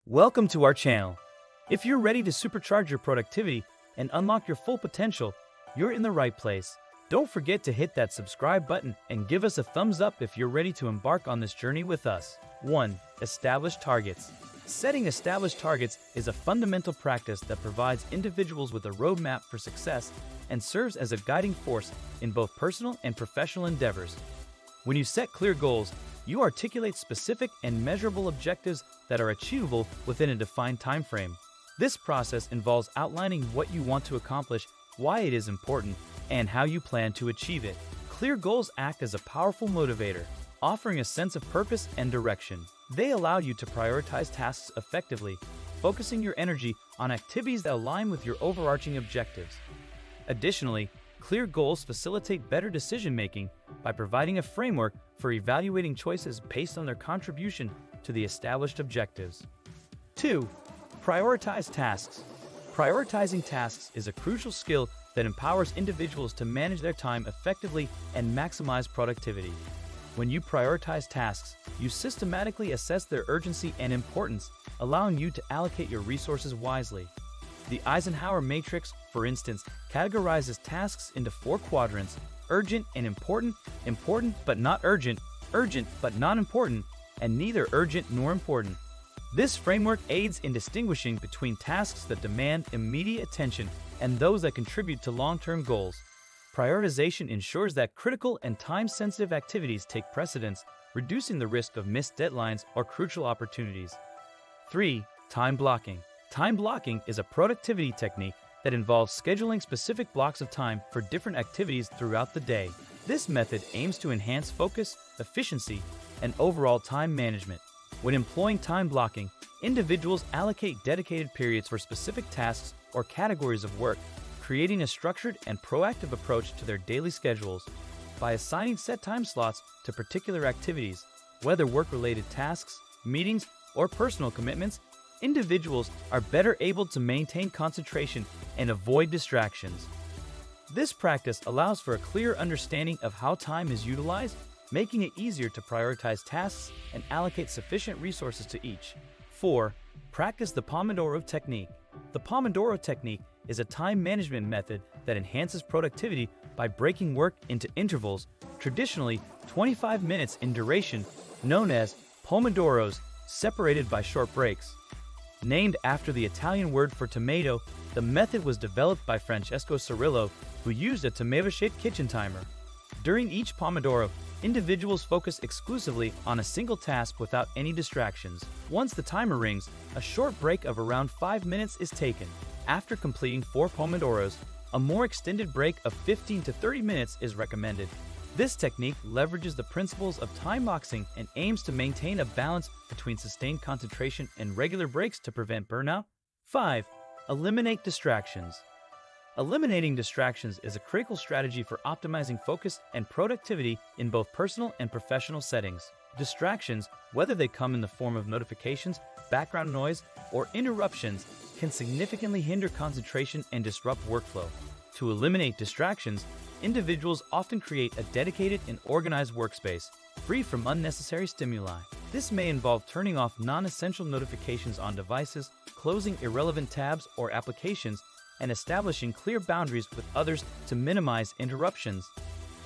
Welcome to our channel. If you're ready to supercharge your productivity and unlock your full potential, you're in the right place. Don't forget to hit that subscribe button and give us a thumbs up if you're ready to embark on this journey with us. 1. Establish targets. Setting established targets is a fundamental practice that provides individuals with a roadmap for success and serves as a guiding force in both personal and professional endeavors. When you set clear goals, you articulate specific and measurable objectives that are achievable within a defined time frame. This process involves outlining what you want to accomplish, why it is important, and how you plan to achieve it. Clear goals act as a powerful motivator, offering a sense of purpose and direction. They allow you to prioritize tasks effectively, focusing your energy on activities that align with your overarching objectives. Additionally, clear goals facilitate better decision-making by providing a framework for evaluating choices based on their contribution to the established objectives. 2. Prioritize tasks. Prioritizing tasks is a crucial skill that empowers individuals to manage their time effectively and maximize productivity. When you prioritize tasks, you systematically assess their urgency and importance, allowing you to allocate your resources wisely. The Eisenhower matrix, for instance, categorizes tasks into 4 quadrants: urgent and important, important but not urgent, urgent but not important, and neither urgent nor important. This framework aids in distinguishing between tasks that demand immediate attention and those that contribute to long-term goals. Prioritization ensures that critical and time-sensitive activities take precedence, reducing the risk of missed deadlines or crucial opportunities. 3. Time blocking. Time blocking is a productivity technique that involves scheduling specific blocks of time for different activities throughout the day. This method aims to enhance focus, efficiency, and overall time management. When employing time blocking, individuals allocate dedicated periods for specific tasks or categories of work, creating a structured and proactive approach to their daily schedules. By assigning set time slots to particular activities, whether work-related tasks, meetings, or personal commitments, individuals are better able to maintain concentration and avoid distractions. This practice allows for a clear understanding of how time is utilized, making it easier to prioritize tasks and allocate sufficient resources to each. 4. Practice the Pomodoro technique. The Pomodoro technique is a time management method that enhances productivity by breaking work into intervals, traditionally 25 minutes in duration, known as pomodoros, separated by short breaks. Named after the Italian word for tomato, the method was developed by Francesco Cirillo, who used a tomato-shaped kitchen timer. During each Pomodoro, individuals focus exclusively on a single task without any distractions. Once the timer rings, a short break of around 5 minutes is taken. After completing 4 Pomodoros, a more extended break of 15 to 30 minutes is recommended. This technique leverages the principles of time boxing and aims to maintain a balance between sustained concentration and regular breaks to prevent burnout. 5. Eliminate distractions. Eliminating distractions is a critical strategy for optimizing focus and productivity in both personal and professional settings. Distractions, whether they come in the form of notifications, background noise, or interruptions, can significantly hinder concentration and disrupt workflow. To eliminate distractions, individuals often create a dedicated and organized workspace, free from unnecessary stimuli. This may involve turning off non-essential notifications on devices, closing irrelevant tabs or applications, and establishing clear boundaries with others to minimize interruptions.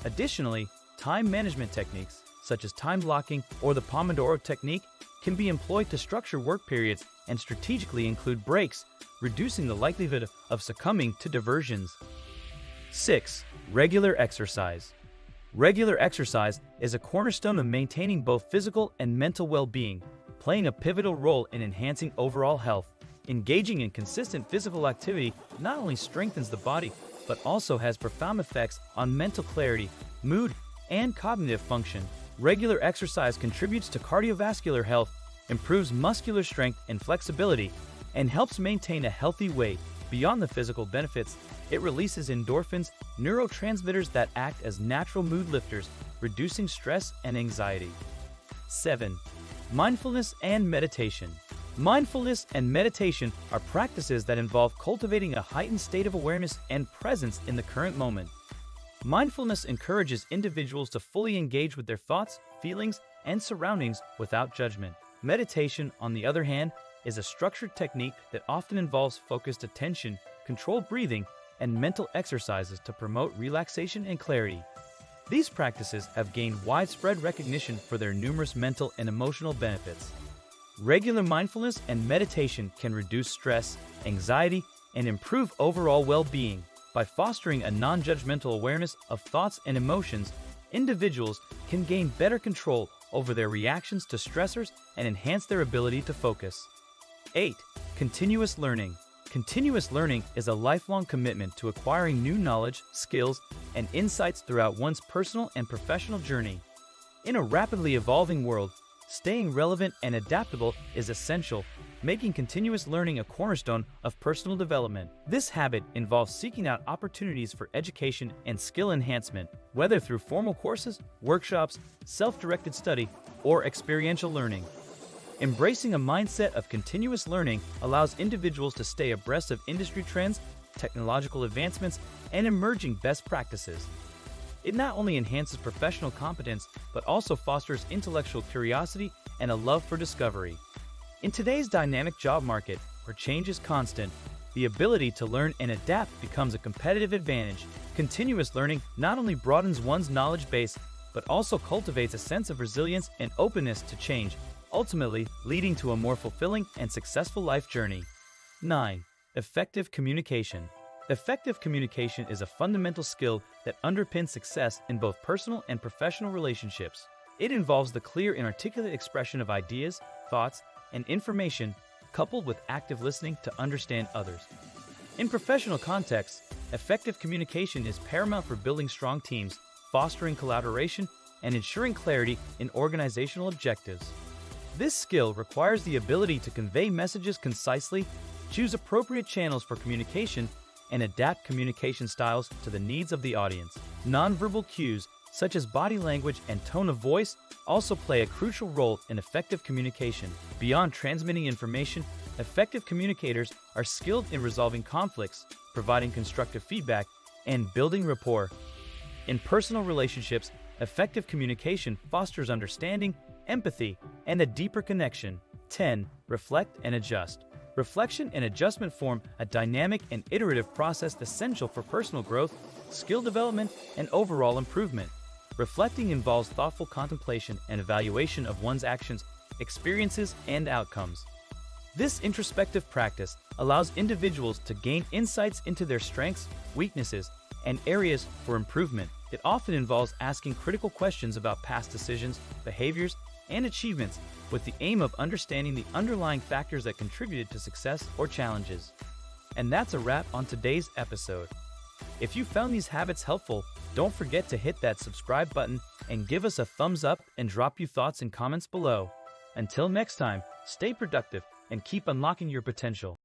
Additionally, time management techniques, such as time blocking or the Pomodoro technique, can be employed to structure work periods and strategically include breaks, reducing the likelihood of succumbing to diversions. 6. Regular exercise. Regular exercise is a cornerstone of maintaining both physical and mental well-being, playing a pivotal role in enhancing overall health. Engaging in consistent physical activity not only strengthens the body, but also has profound effects on mental clarity, mood, and cognitive function. Regular exercise contributes to cardiovascular health, improves muscular strength and flexibility, and helps maintain a healthy weight. Beyond the physical benefits, it releases endorphins, neurotransmitters that act as natural mood lifters, reducing stress and anxiety. 7. Mindfulness and meditation. Mindfulness and meditation are practices that involve cultivating a heightened state of awareness and presence in the current moment. Mindfulness encourages individuals to fully engage with their thoughts, feelings, and surroundings without judgment. Meditation, on the other hand, is a structured technique that often involves focused attention, controlled breathing, and mental exercises to promote relaxation and clarity. These practices have gained widespread recognition for their numerous mental and emotional benefits. Regular mindfulness and meditation can reduce stress, anxiety, and improve overall well-being. By fostering a non-judgmental awareness of thoughts and emotions, individuals can gain better control over their reactions to stressors and enhance their ability to focus. 8. Continuous learning. Continuous learning is a lifelong commitment to acquiring new knowledge, skills, and insights throughout one's personal and professional journey. In a rapidly evolving world, staying relevant and adaptable is essential, making continuous learning a cornerstone of personal development. This habit involves seeking out opportunities for education and skill enhancement, whether through formal courses, workshops, self-directed study, or experiential learning. Embracing a mindset of continuous learning allows individuals to stay abreast of industry trends, technological advancements, and emerging best practices. It not only enhances professional competence, but also fosters intellectual curiosity and a love for discovery. In today's dynamic job market, where change is constant, the ability to learn and adapt becomes a competitive advantage. Continuous learning not only broadens one's knowledge base, but also cultivates a sense of resilience and openness to change, ultimately leading to a more fulfilling and successful life journey. 9. Effective communication. Effective communication is a fundamental skill that underpins success in both personal and professional relationships. It involves the clear and articulate expression of ideas, thoughts, and information, coupled with active listening to understand others. In professional contexts, effective communication is paramount for building strong teams, fostering collaboration, and ensuring clarity in organizational objectives. This skill requires the ability to convey messages concisely, choose appropriate channels for communication, and adapt communication styles to the needs of the audience. Nonverbal cues, such as body language and tone of voice, also play a crucial role in effective communication. Beyond transmitting information, effective communicators are skilled in resolving conflicts, providing constructive feedback, and building rapport. In personal relationships, effective communication fosters understanding, empathy, and a deeper connection. 10. Reflect and adjust. Reflection and adjustment form a dynamic and iterative process essential for personal growth, skill development, and overall improvement. Reflecting involves thoughtful contemplation and evaluation of one's actions, experiences, and outcomes. This introspective practice allows individuals to gain insights into their strengths, weaknesses, and areas for improvement. It often involves asking critical questions about past decisions, behaviors, and achievements, with the aim of understanding the underlying factors that contributed to success or challenges. And that's a wrap on today's episode. If you found these habits helpful, don't forget to hit that subscribe button and give us a thumbs up and drop your thoughts in comments below. Until next time, stay productive and keep unlocking your potential.